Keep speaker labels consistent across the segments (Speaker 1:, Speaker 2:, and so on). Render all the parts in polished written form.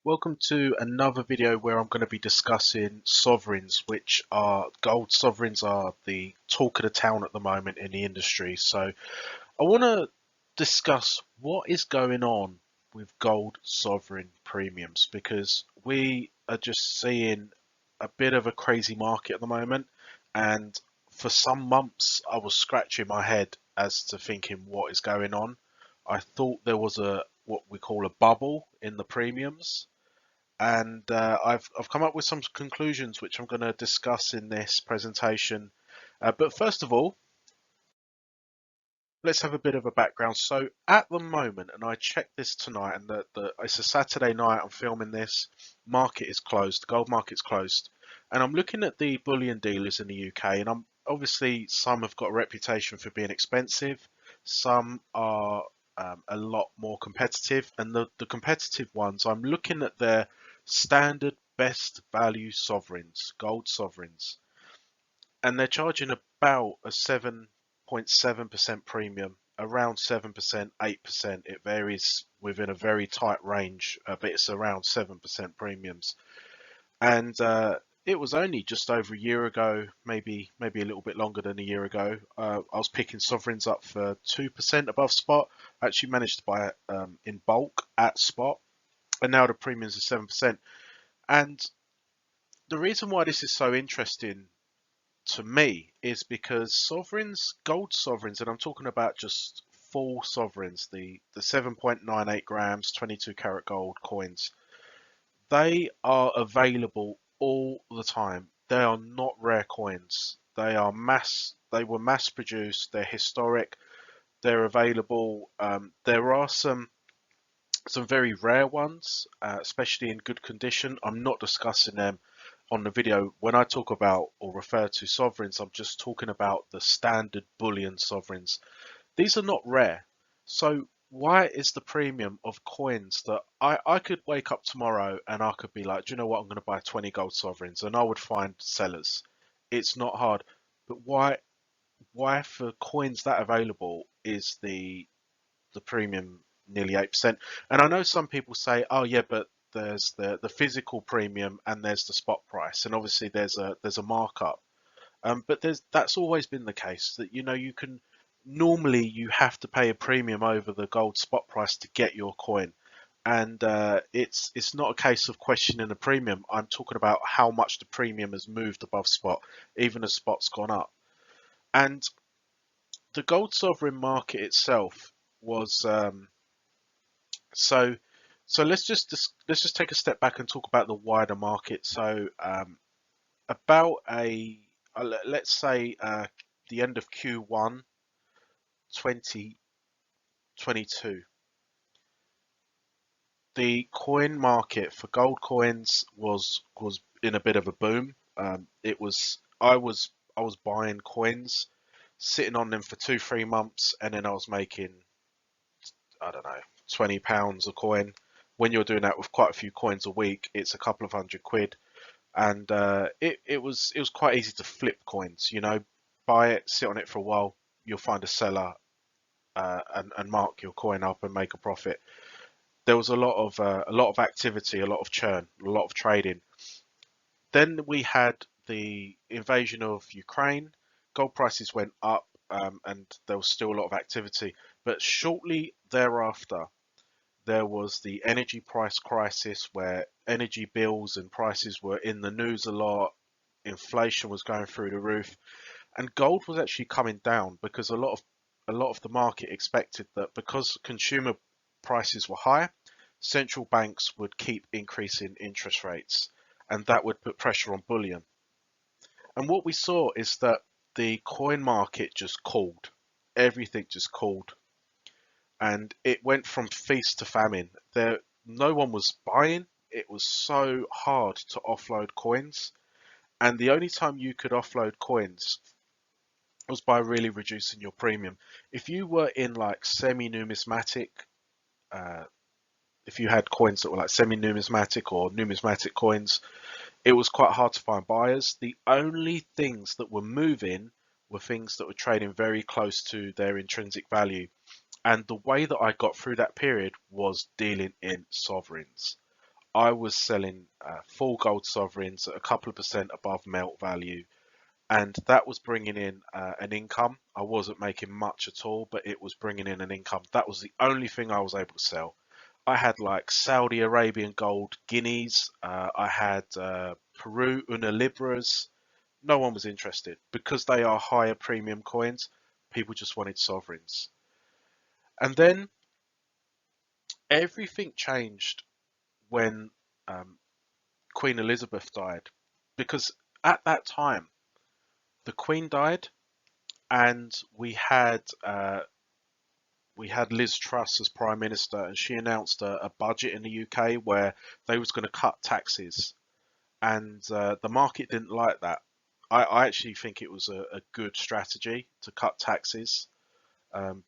Speaker 1: Welcome to another video where I'm going to be discussing sovereigns, which are gold sovereigns are the talk of the town at the moment in the industry. So I want to discuss what is going on with gold sovereign premiums because we are just seeing a bit of a crazy market at the moment. And for some months, I was scratching my head as to thinking what is going on. I thought there was a what we call a bubble in the premiums, and I've come up with some conclusions which I'm going to discuss in this presentation. But first of all, let's have a bit of a background. So at the moment, and I checked this tonight, and it's a Saturday night. I'm filming this. Market is closed. The gold market's closed, and I'm looking at the bullion dealers in the UK, and I'm obviously some have got a reputation for being expensive. Some are a lot more competitive, and the competitive ones, I'm looking at their standard best value sovereigns, gold sovereigns, and they're charging about a 7.7% premium, around 7%, 8%. It varies within a very tight range, but it's around 7% premiums. And it was only just over a year ago, maybe a little bit longer than a year ago. I was picking sovereigns up for 2% above spot. I actually managed to buy it in bulk at spot, and now the premiums are 7%. And the reason why this is so interesting to me is because sovereigns, gold sovereigns, and I'm talking about just full sovereigns, the 7.98 grams, 22 karat gold coins, they are available all the time. They are not rare coins. They were mass produced, they're historic, they're available. There are some very rare ones, especially in good condition. I'm not discussing them on the video. When I talk about or refer to sovereigns, I'm just talking about the standard bullion sovereigns. These are not rare. So why is the premium of coins that I could wake up tomorrow and I could be like, do you know what, I'm going to buy 20 gold sovereigns, and I would find sellers. It's not hard. But why for coins that available is the premium nearly 8%? And I know some people say, oh yeah, but there's the physical premium and there's the spot price, and obviously there's a markup. But that's always been the case, that you can normally you have to pay a premium over the gold spot price to get your coin. And it's not a case of questioning the premium. I'm talking about how much the premium has moved above spot, even as spot's gone up. And the gold sovereign market itself was so so let's just take a step back and talk about the wider market. So about let's say the end of Q1 2022, the coin market for gold coins was in a bit of a boom. I was buying coins, sitting on them for 2 3 months, and then I was making, I don't know, £20 a coin. When you're doing that with quite a few coins a week, it's a couple of £100. And it was quite easy to flip coins. Buy it, sit on it for a while, you'll find a seller, and mark your coin up and make a profit. There was a lot of activity, a lot of churn, a lot of trading. Then we had the invasion of Ukraine. Gold prices went up, and there was still a lot of activity. But shortly thereafter, there was the energy price crisis, where energy bills and prices were in the news a lot. Inflation was going through the roof, and gold was actually coming down because a lot of the market expected that because consumer prices were high, central banks would keep increasing interest rates, and that would put pressure on bullion. And what we saw is that the coin market just cooled. Everything just cooled, and it went from feast to famine. No one was buying. It was so hard to offload coins, and the only time you could offload coins was by really reducing your premium. If you were in like semi-numismatic, uh, if you had coins that were like semi-numismatic or numismatic coins, it was quite hard to find buyers. The only things that were moving were things that were trading very close to their intrinsic value. And the way that I got through that period was dealing in sovereigns. I was selling full gold sovereigns at a couple of percent above melt value, and that was bringing in an income. I wasn't making much at all, but it was bringing in an income. That was the only thing I was able to sell. I had like Saudi Arabian gold guineas. I had Peru Una Libras. No one was interested because they are higher premium coins. People just wanted sovereigns. And then everything changed when um, Queen Elizabeth died, because at that time the Queen died, and we had Liz Truss as Prime Minister, and she announced a budget in the UK where they was going to cut taxes, and the market didn't like that. I actually think it was a good strategy to cut taxes.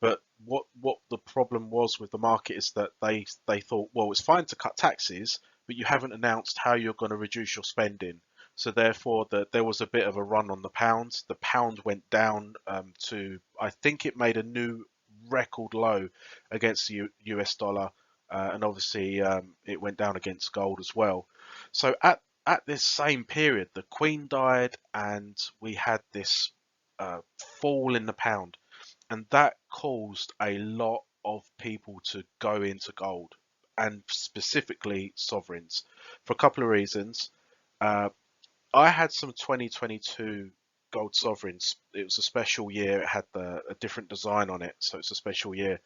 Speaker 1: But what the problem was with the market is that they thought, well, it's fine to cut taxes, but you haven't announced how you're going to reduce your spending. So therefore, there was a bit of a run on the pound. The pound went down to, I think it made a new record low against the US dollar, and obviously it went down against gold as well. So at this same period, the Queen died, and we had this fall in the pound, and that caused a lot of people to go into gold, and specifically sovereigns, for a couple of reasons. Uh, I had some 2022 gold sovereigns. It was a special year. It had a different design on it, so it's a special year.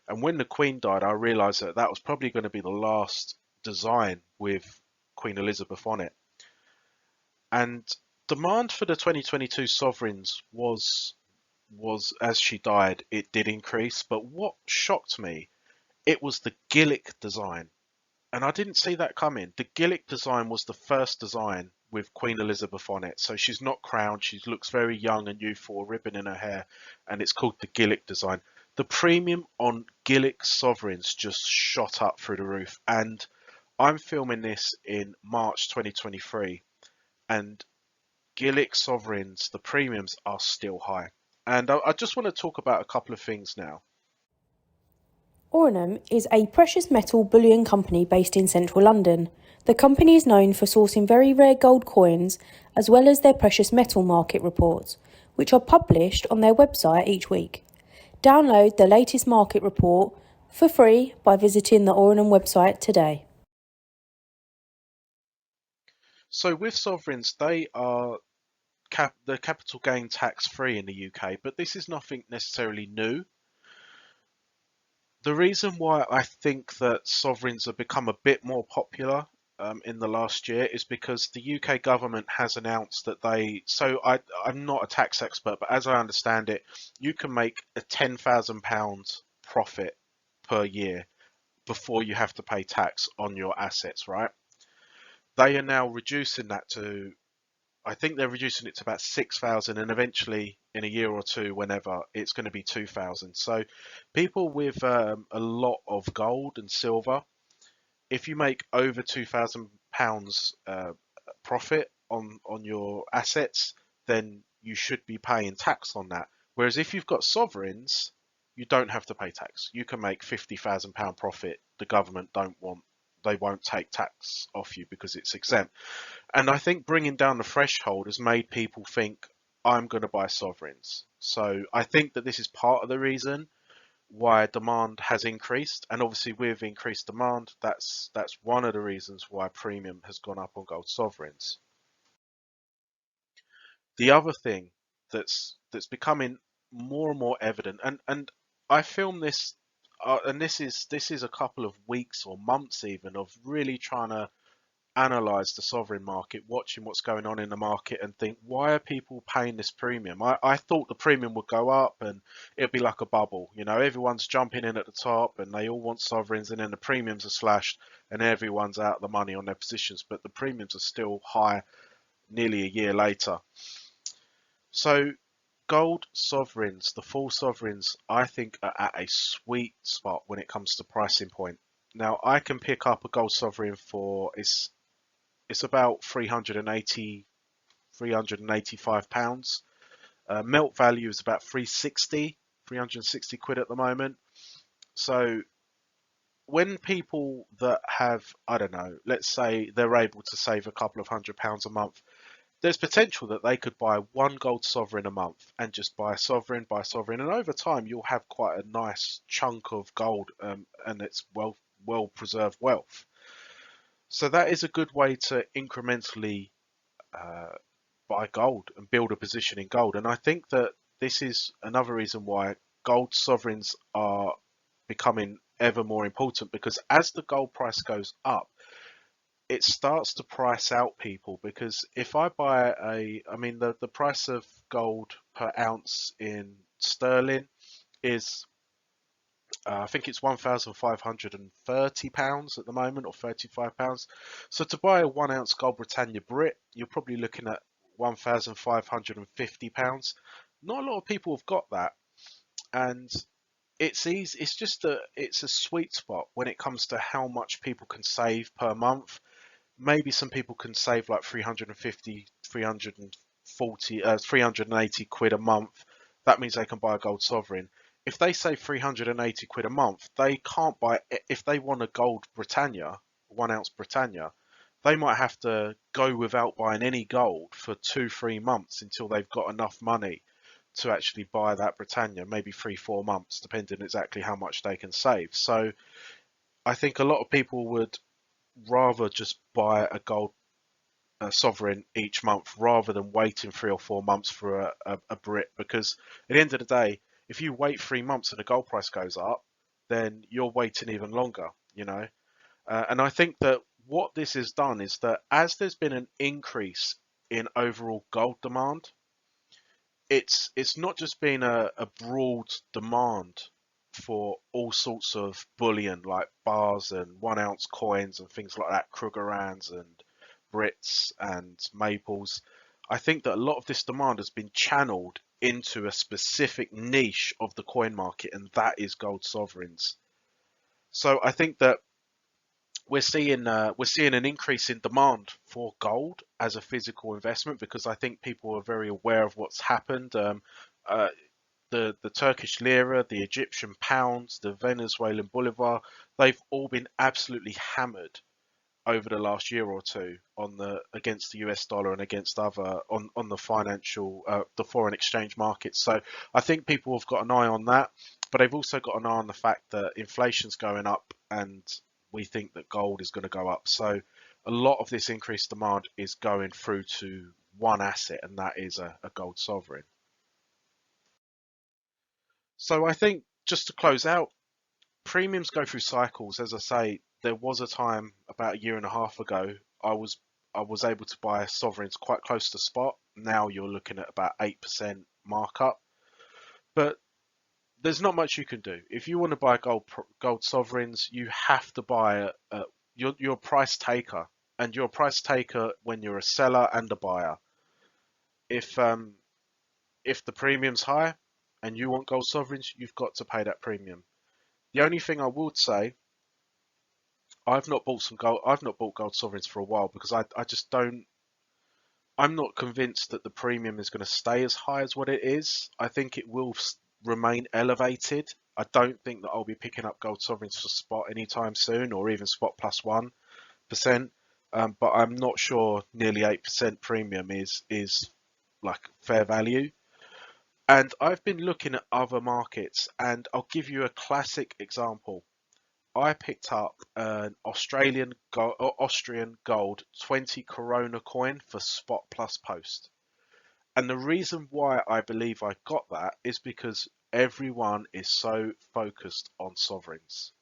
Speaker 1: And when the Queen died, I realised that that was probably going to be the last design with Queen Elizabeth on it. And demand for the 2022 sovereigns was as she died, it did increase. But what shocked me, it was the Gillick design. And I didn't see that coming. The Gillick design was the first design with Queen Elizabeth on it. So she's not crowned, she looks very young and youthful, a ribbon in her hair, and it's called the Gillick design. The premium on Gillick sovereigns just shot up through the roof. And I'm filming this in March 2023, and Gillick sovereigns, the premiums are still high. And I just want to talk about a couple of things now.
Speaker 2: Ornum is a precious metal bullion company based in central London. The company is known for sourcing very rare gold coins as well as their precious metal market reports, which are published on their website each week. Download the latest market report for free by visiting the Ornum website today.
Speaker 1: So with sovereigns, they are the capital gain tax free in the UK, but this is nothing necessarily new. The reason why I think that sovereigns have become a bit more popular in the last year is because the UK government has announced that I'm not a tax expert, but as I understand it, you can make a £10,000 profit per year before you have to pay tax on your assets, right? They are now reducing that to, I think they're reducing it to about 6,000, and eventually in a year or two, whenever, it's going to be 2,000. So people with a lot of gold and silver, if you make over £2,000 profit on your assets, then you should be paying tax on that. Whereas if you've got sovereigns, you don't have to pay tax. You can make £50,000 profit. The government they won't take tax off you because it's exempt. And I think bringing down the threshold has made people think, I'm going to buy sovereigns. So I think that this is part of the reason why demand has increased. And obviously with increased demand, that's one of the reasons why premium has gone up on gold sovereigns. The other thing that's becoming more and more evident, and I filmed this, and this is a couple of weeks or months even of really trying to analyze the sovereign market, watching what's going on in the market, and think, why are people paying this premium? I thought the premium would go up and it'd be like a bubble. You know, everyone's jumping in at the top and they all want sovereigns, and then the premiums are slashed and everyone's out of the money on their positions, but the premiums are still high nearly a year later. So gold sovereigns, the full sovereigns, I think are at a sweet spot when it comes to pricing point. Now I can pick up a gold sovereign for it's about 385 pounds. Melt value is about 360 quid at the moment. So when people that have, I don't know, let's say they're able to save a couple of £100 a month, there's potential that they could buy one gold sovereign a month and just buy sovereign, and over time you'll have quite a nice chunk of gold, and it's well preserved wealth. So that is a good way to incrementally uh, buy gold and build a position in gold. And I think that this is another reason why gold sovereigns are becoming ever more important, because as the gold price goes up, it starts to price out people. Because if I buy I mean, the price of gold per ounce in sterling is, I think it's £1,530 at the moment, or £35. So to buy a 1 ounce gold Britannia Brit, you're probably looking at £1,550. Not a lot of people have got that, and it's easy. It's just it's a sweet spot when it comes to how much people can save per month. Maybe some people can save like 350, 340, 380 quid a month. That means they can buy a gold sovereign. If they save 380 quid a month, they can't buy, if they want a gold Britannia, 1 ounce Britannia, they might have to go without buying any gold for 2, 3 months until they've got enough money to actually buy that Britannia, maybe 3, 4 months, depending exactly how much they can save. So I think a lot of people would rather just buy a gold sovereign each month rather than waiting 3 or 4 months for a Brit, because at the end of the day, if you wait 3 months and the gold price goes up, then you're waiting even longer, you know. And I think that what this has done is that as there's been an increase in overall gold demand, it's not just been a broad demand for all sorts of bullion like bars and 1 ounce coins and things like that, Krugerrands and Brits and Maples. I think that a lot of this demand has been channeled into a specific niche of the coin market, and that is gold sovereigns. So I think that we're seeing an increase in demand for gold as a physical investment, because I think people are very aware of what's happened. Uh, the Turkish lira, the Egyptian pounds, the Venezuelan bolivar, they've all been absolutely hammered over the last year or two on the against the US dollar and against other on the financial the foreign exchange markets. So I think people have got an eye on that, but they've also got an eye on the fact that inflation's going up, and we think that gold is going to go up. So a lot of this increased demand is going through to one asset, and that is a gold sovereign. So I think, just to close out, premiums go through cycles. As I say, there was a time about a year and a half ago, I was I was able to buy sovereigns quite close to spot. Now you're looking at about 8% markup, but there's not much you can do. If you want to buy gold sovereigns, you have to buy you're a price taker, and you're a price taker when you're a seller and a buyer. If um if the premium's high and you want gold sovereigns, you've got to pay that premium. The only thing I would say, I've not bought gold sovereigns for a while, because I just don't. I'm not convinced that the premium is going to stay as high as what it is. I think it will remain elevated. I don't think that I'll be picking up gold sovereigns for spot anytime soon, or even spot plus 1%. But I'm not sure nearly 8% premium is like fair value. And I've been looking at other markets, and I'll give you a classic example. I picked up an Austrian gold 20 Corona coin for spot plus post. And the reason why I believe I got that is because everyone is so focused on sovereigns.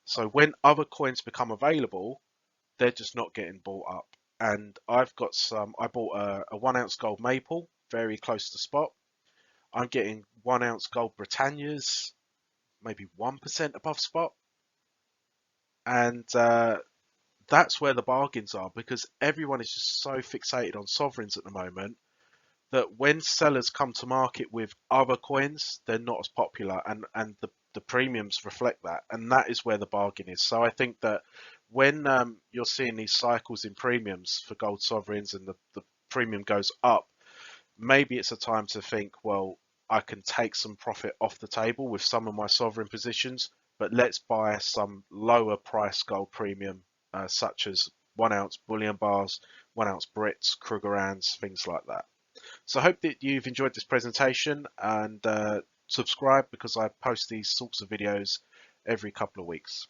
Speaker 1: So when other coins become available, they're just not getting bought up. And I bought a 1 ounce gold maple, very close to spot. I'm getting 1 ounce gold Britannias, maybe 1% above spot. And that's where the bargains are, because everyone is just so fixated on sovereigns at the moment that when sellers come to market with other coins, they're not as popular, and the premiums reflect that, and that is where the bargain is. So I think that when you're seeing these cycles in premiums for gold sovereigns, and the premium goes up, maybe it's a time to think, well, I can take some profit off the table with some of my sovereign positions, but let's buy some lower price gold premium, such as 1 ounce bullion bars, 1 ounce Brits, Krugerrands, things like that. So I hope that you've enjoyed this presentation, and subscribe because I post these sorts of videos every couple of weeks.